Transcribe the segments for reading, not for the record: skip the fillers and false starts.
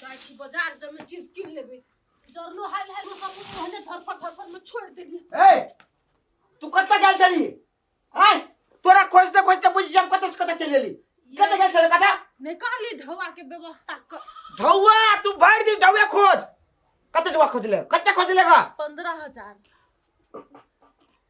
जाई छी बाजार जब में चीज किन लेबे जरलो हाल हाल में सब ओहने धरफर में छोड़ देलिए। ए तू कत्ता गेल छली आय तोरा खोजते खोजते बुझ जब कत्ता से कत्ता चलेली कत्ता गेल छले कत्ता निकाली ढौआ के व्यवस्था कर। ढौआ तू भर दिन ढौआ खोज कत्ता ढौआ खोजले कत्ता खोजलेगा 15,000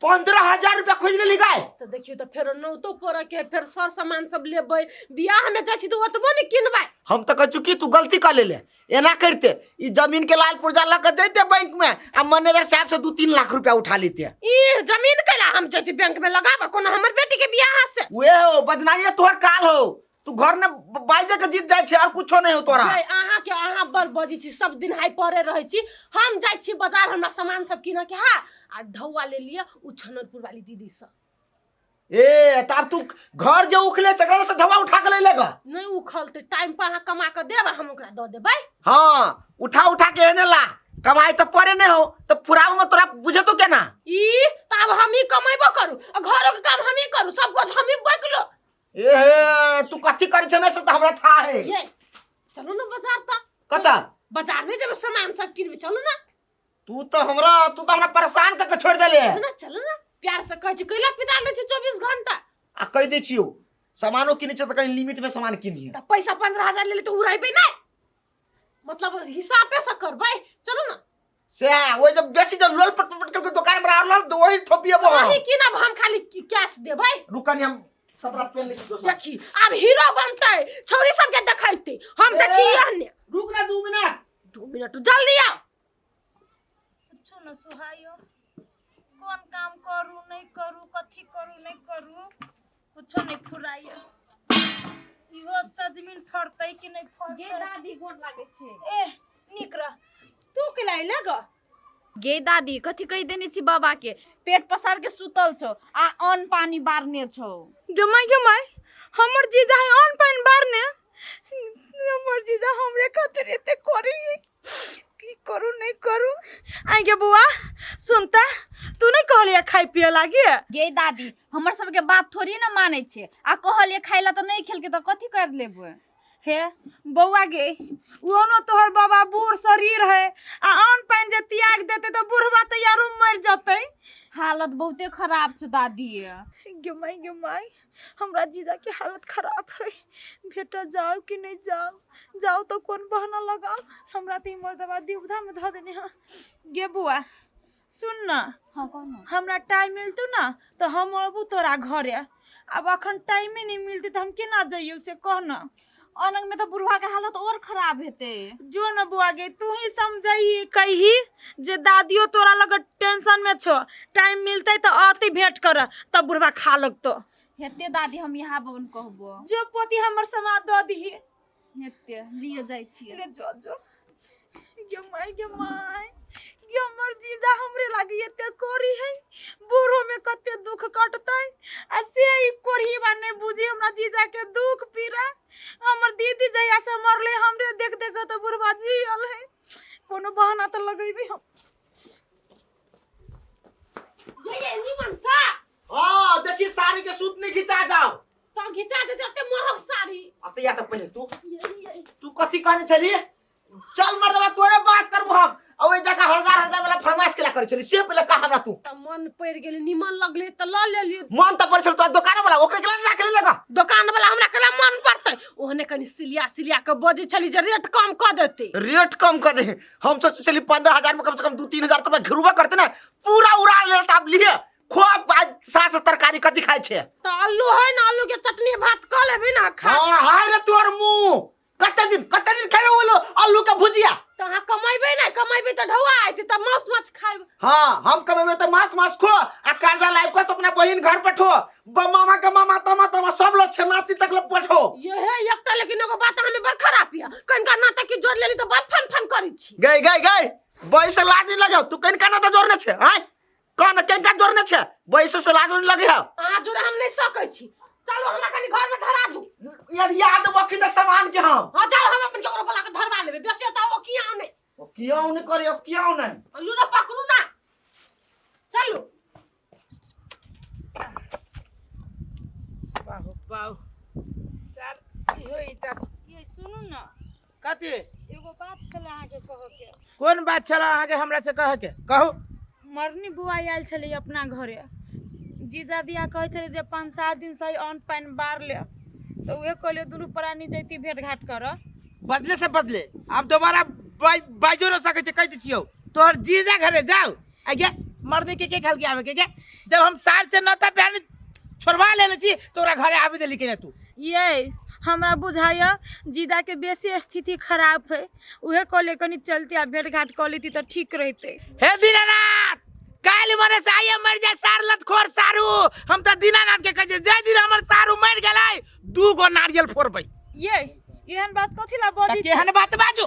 15,000 रुपया खोज लेली गाय तो देखियो तो फिर नौ तो पर के फिर सर सामान सब लेबै बियाह में जाई छी तो ओतबो नहीं किनबै। हम तो कह चुकी तू गलती कर लेले एना करते ई जमीन के लाल पुर्जा लग जैते बैंक में आ मैनेजर साहब से 2-3 लाख रुपया उठा लेते। ई जमीन केला हम जैती बैंक में लगाबा कोनो हमर बेटी के बियाह से वे हो बदनाई तोहर काल हो तू घर में बाइजे के जीत जाय छे और कुछो नहीं हो तोरा। अहाँ के अहाँ बर बजी छी सब दिन हाई परे रहै छी हम जाई छी बाजार हमरा सामान सब किन के हा आ ढौआ ले लिए उ छनरपुर वाली दीदी से। ए तब तू घर जो उखले तकरा से ढौआ उठा के ले लेगा नहीं उखलते टाइम पर अहाँ कमा के देब हम ओकरा द देबै। हां उठा के एने ला कमाई तो परे नहीं हो तो फुराव में तोरा बुझे तो केना ई तब हम ही कमाइबो करू आ घरो के काम हम ही करू सब कुछ हम ही बकलो। ए तू कथि करै छ नै से त हमरा था है। ये चलो ना बाजार ता कता बाजार में जब सामान सब किनबे चलो ना तू तो हमरा परेशान करके छोड़ देले चलो ना प्यार से कहै छी कैला पिता ले छी 24 घंटा आ कह दे छियो सामानो किने छ त कहीं लिमिट में सामान किनिए त पैसा 15,000 ले ले तो उड़ाइबे नहीं मतलब हिसाबे से करबै चलो ना से वो जब बेसी जब लोल पट के दुकान में रहल तो वही थोपिएबो वही किनब हम खाली कैश देबै। रुकनी हम कपड़ा पहन ले छी दोस्त देखी अब हीरो बनतै छौरी सब के देखाइते हम त छी एहने। रुक ना 2 मिनट जल्दी आ कुछो न सुहायो कौन काम करू नहीं करू कथी करू नहीं करू कुछो नहीं फुराइयो इहो सजमिन फरतै कि नहीं फरतै। गे दादी गोड़ लागे छे ए निकरा तू के लाई लग गे दादी कथी कहि देने छी बाबा के पेट पसार के सुतल छो आ अन्न पानी बारने छो। गमाई हमर जीजा है अन्न पानी बारने हमर जीजा हमरे खातिर एते करी की करू नहीं करू आई गे बुआ सुनता तू नहीं कहलिया खाई पिए लागी गे दादी हमर सब के बात थोड़ी ना माने छे आ कहलिए खाइला त नहीं खेल के त कथी कर लेबो हे बउआ गे वो न तोहर बाबा बूढ़ शरीर है आ अन्न पानी जे त्याग देते तो बुढ़वा तैयारो मर जते। हालत बहुते खराब छ दादी। गमाई हमरा जीजा के हालत खराब है बेटा जाओ कि नहीं जाओ तो कौन बहाना लगाओ हमरा तो मर्दवा दिवधा में ध देने हां। गे बुआ सुन ना हां कौन हमरा टाइम मिलतु ना तो हम अबू तोरा घरे अब अखन टाइम नहीं मिलती तो हम केना जाइयो से कह ना अनंग में तो बुढ़वा के हालत और खराब हेते जो न बुआ गे तू ही समझाई कही जे दादियो तोरा लग टेंशन में छो टाइम मिलते तो आती भेंट कर तब बुढ़वा खा लगतो हेते दादी हम यहाँ बन कहबो जो पोती हमर समाज द दी हेते लिए जाय छी ले जो गमाई हमर जीजा हमरे लागी एते कोरी है बूढ़ो में कते दुख कटतै आ से ई कोरी बाने बुझी हमरा जीजा के दुख पीरा हमर दीदी जया से मरले हमरे देख तो बुढ़वा जियल है कोनो बहाना तो लगैबे हम ये निमन सा हां देखी साड़ी के सूत नहीं खिंचा जाओ तो घिचा दे ते महक साड़ी अब या तो पहले तू कथी कहने चली चल मर्दवा तोरे बात करबो हम ओई जगह हजार वाला फरमाइश केला करे चली से पहले कह हमरा तू त मन पड़ गेल निमन लगले त ल लेली मन त परसल तो दुकान वाला ओकरे केला राख ले लगा दुकान वाला हमरा केला मन पड़तै ओहने कनी सिलिया के बजे छली जे रेट कम क देते रेट कम कर दे हम सोच चली 15,000 में कम से कम 2-3,000 तो घिरुवा करते ना पूरा उड़ा लेता अब लिए खूब आज सास तरकारी कथी खाय छे त आलू है ना आलू के चटनी भात क लेबे ना खा हां हाय रे तोर मुंह कते दिन खाबे बोलो आलू का भुजिया त हां कमाइबे त ढौआ आइते त मांस मछ खाइब। हां हम कमेबे त मांस खो आ कर्जा लाइब को तो अपना बहिन घर पठो मामा के मामा तमा सब लोग छनाती तक ले पठो ये है एकटा लेकिन एगो बात हमें बड़ खराब हिया कनका नाता की जोड़ लेली त बड़ फन करी छी गई बई से लाज नहीं लगाओ तू कनका नाता जोड़ने छे हां कौन कनका जोड़ने छे बई से लाज नहीं लगे हो आ जोड़ हम नहीं सकै छी चलो हमरा कनी घर में धरा दू यार याद वकी ना सामान के हम हां जाओ हम अपन केकरो बोला के धरवा लेबे बेसी त वो किया ने ओ किया नहीं करे अब किया नहीं अल्लू ना पकड़ू ना चलो बाहु चल इहो इटा ये सुनु न कथी एगो बात कोन बात छला अहाँ के हमरा से कह के कहू। मरनी बुआ आयल छलै अपना घरे। जीजा दिया कहै छलै जे 5-7 दिन से अन्न पानि बार ले, तो उहे कहले दुनू प्राणी जैती भेंट घाट कर। बदले से बदले अब दोबारा बाजो न सके कह दी छियो तोहर जीजा घरे जाओ आगे मर्दे के खाल के आवे के जब हम साल से नता पहन छोड़वा लेले छी तोरा घरे आवे देली के तू। ये हमरा बुझाया जीजा के बेसी स्थिति खराब है, उहे कहले कनी चलती आ भेंट घाट कर लेती तो ठीक रहते। हे दीनानाथ काल मरे से आइए मर जाए सारलत खोर सारू। हम तो दीनानाथ के कहे जय दिन हमर सारू मर गेलै 2 गो नारियल फोड़बै। ये एहन बात कथि ला बजी छी? केहन बात बाजू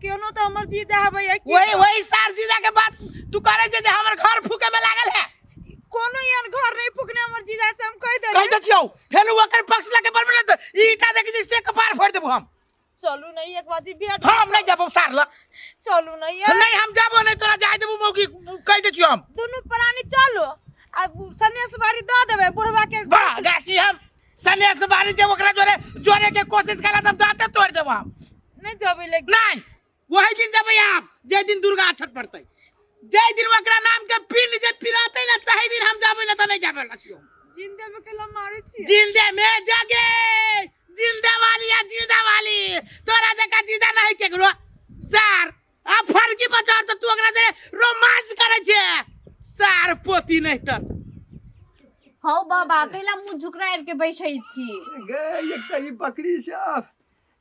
केनो तो हमर जीजा हबै वही सार जीजा के बात तू करे जे हमर घर फूके में लागल है। कोनो एहन घर नहीं फूकने हमर जीजा से हम कह दे छियो फेर ओकर पक्ष लगे बरबे त ईटा देख से कपार फोड़ देबो हम। चलू नहीं एक बाजी भेंट हम नहीं जाबो सारला। चलू नहीं नहीं हम जाबो नहीं तोरा जाय देबो मौगी कह दे छियो हम। दोनों प्राणी चलो अब सन्यास बारी द देबे बुढ़वा के। बागा की हम सन्यास बारी जे ओकरा जोरे के कोशिश करा तब दांते तोड़ देबो हम। नहीं जाबे लेकिन नहीं वही दिन जब आप जे दिन दुर्गा छठ पड़ते जे दिन ओकरा नाम के पिन जे पिराते ना तही दिन हम जाबे ना त नहीं जाबे लछियो। जिंदे में केला मारे छी जिंदे में जगे जिंदा वाली या जीजा वाली तोरा जका जीजा नहीं केकरो सर आ फरकी बचार त तू ओकरा जे रोमांस करे छे सर पोती नहीं त हौ बाबा कैला मुंह झुकराय के बैठै छी। गे एकटा ई बकरी साफ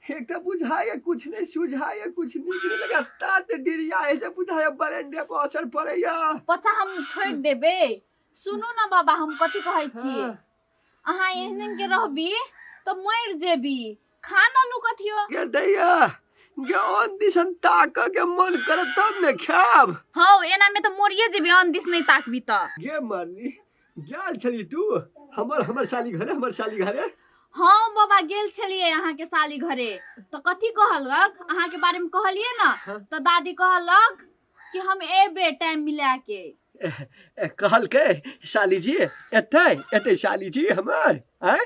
एकटा बुझाए कुछ नहीं सुझाए कुछ नहीं लगा तात डिरिया है जे बुझाए बरंडे पर असर पड़ैया। पछा हम ठोक देबे। सुनू ना बाबा हम कथि कहै छी अहाँ एहन के रहबी तो मर जेबी खाना नु कथियो के दैया गे ऑन दिसन ताक के मन कर तब ने खाब। हौ एना में तो मोरिए जेबी अन दिस नहीं ताकबी त। गे मरनी गेल छली तू हमर साली घरे। हाँ बाबा गेल छलिए अहाँ के साली घरे तो कथि कहलक अहाँ के बारे में कहलिए ना तो दादी कहलक कि हम एबे टाइम मिला के कहल के साली जी एते साली जी हमर हैं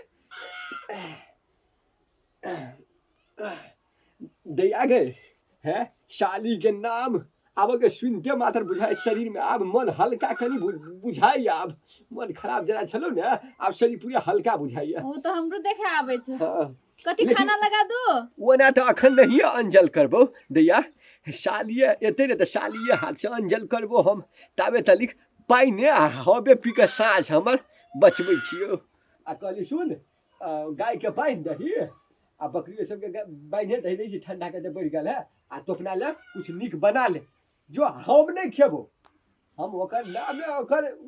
दैया गे है साली के नाम अब के सुनते मात्र बुझाए शरीर में अब मन हल्का कनी बुझाई अब मन खराब जरा छलो ने अब शरीर पूरा हल्का बुझाई। वो तो हमरो देखे आवे छ। हां कथि खाना लगा दो ओना तो अखन नहीं अंजल करबो दैया सालिए एते ने तो सालिए हाथ से अंजल करबो हम ताबे तलिक पाइने हबे पी के साँझ हमर बचबै छियो। आ कहली सुन गाय के पाइन दही आ बकरी सब के बाइने दही दै ठंडा के बढ़ गेल है आ तोपना ले कुछ निक बना ले जो हम नहीं खेबो हम ओकर नाम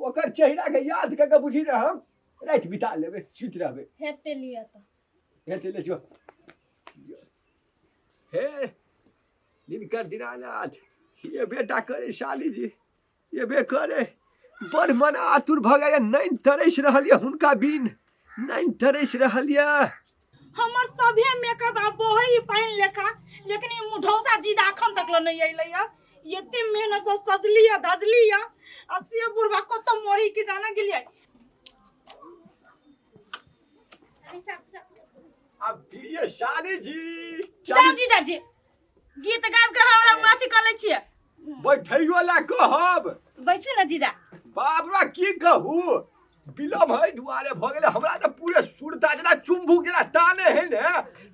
ओकर चेहरा के याद क के बुझी रह हम रात बिता लेबे सुत रहबे। हेते लिया त हेते ले जो हे दिनकर दीनानाथ ये बेटा करे साली जी ये बे करे बड़ मन आतुर भ गया नहीं तरस रहलिए हुनका बिन नहीं तरस रहलिए। हमर सभे मेकअप आ बोहई पाइन लेखा लेकिन ई मुढौसा जीजा अखन तक नहीं अइलैया। एते मेहनत से सजलिया धजलिया आ से बुढ़वा को तो मोरी के जाना गेलिए। अब ये साली जी जा जीजा जी गीत गाब के हमरा माथि क लै छियै बैठैयो ला कहब बैसू ना जीजा। बाबरा की कहू बिलम है दुआरे भ गेले हमरा त पूरे सुरता जना चुम्बुक जना ताने है ने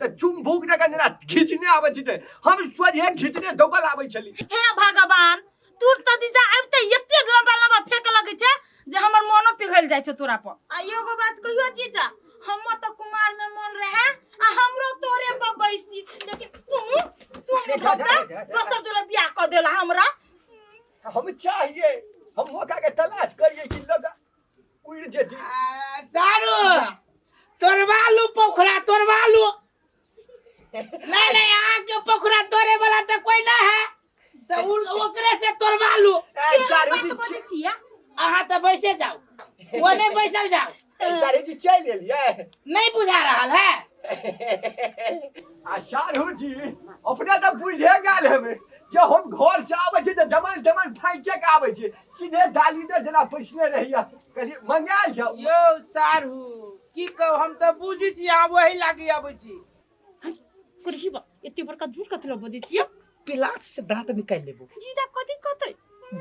त चुम्बुक जना जना खींचने आबै छै हम सोझे खींचने दोकल आबै छली। हे भगवान तू त जीजा आबते एते लंबा लंबा फेक लगे छै जे हमर मनो पिघल जाय छै तोरा पर। आ एगो बात कहियो जीजा हमर त कुमार में मन रहे आ हमरो तोरे पर बैसी लेकिन तू दोसर जोरे बियाह क देला हमरा। हम चाहिए हम मौका के तलाश करिए कि लगा उड़ जेती सारू तोरवालू पोखरा तोरवालू नहीं आग के पोखरा तोरे वाला तो कोई ना है तो ओकरे से तोरवालू। सारू जी बजे छिया अहाँ तो बैसे जाओ वो नहीं बैसल जाओ सारू जी चल एलिए नहीं बुझा रहा है। आ सारू जी अपना तो बुझे गेल हमें जब हम घर से आवे छे त जमान तमान फाइके के आवे छे सीधे डाली दे जना पैसने रहिया कही मंगाल जाओ। यो सारू की कहू हम तो बुझी छी आ वही लागी आबै छी। कुरही बा एते बड़का झूठ कथलो बजे छिया पिलास से दांत निकाल लेबो जीजा कथी कहते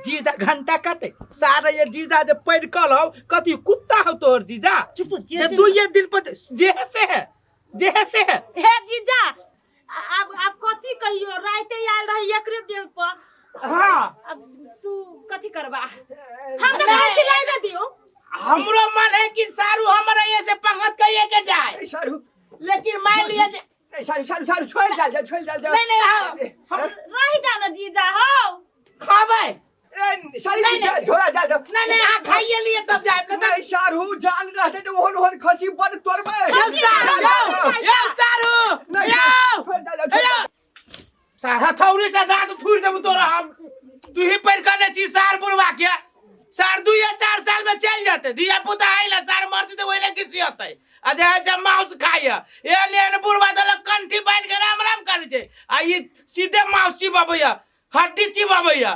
जीजा घंटा कते सारे ये जीजा जे पैर कल हो कथी कुत्ता हो तोहर जीजा चुप ये दू ये दिन पर जेहसे है हे जीजा अब कथी कहियो राते आयल रही एकरे देर पर हां अब तू कथी करबा हम तो कहै छी लाई ना दियो हमरो मन है कि सारू हमरा ये से पंगत कहिए के जाए सारू लेकिन मान लिया जे सारू छोड़ जा नहीं हम रह जाना जीजा हो खाबै छोड़ा जा नहीं हां खाइए लिए तब जाए ना नहीं सारू जान रहते तो ओहन खसी बन तोड़बे यो सारू सारा थौरी से दांत फूट देबो तोरा हम तू ही पैर करने छी सार बुढ़वा के सार 2 या 4 साल में चल जाते दिया पुता आइला सार मरते तो ओइले किसी होतै अजे ऐसे मांस खाइया एने बुढ़वा दल कंठी बांध के राम राम करे छे आ ई सीधे मांस चिबाबैया हड्डी चिबाबैया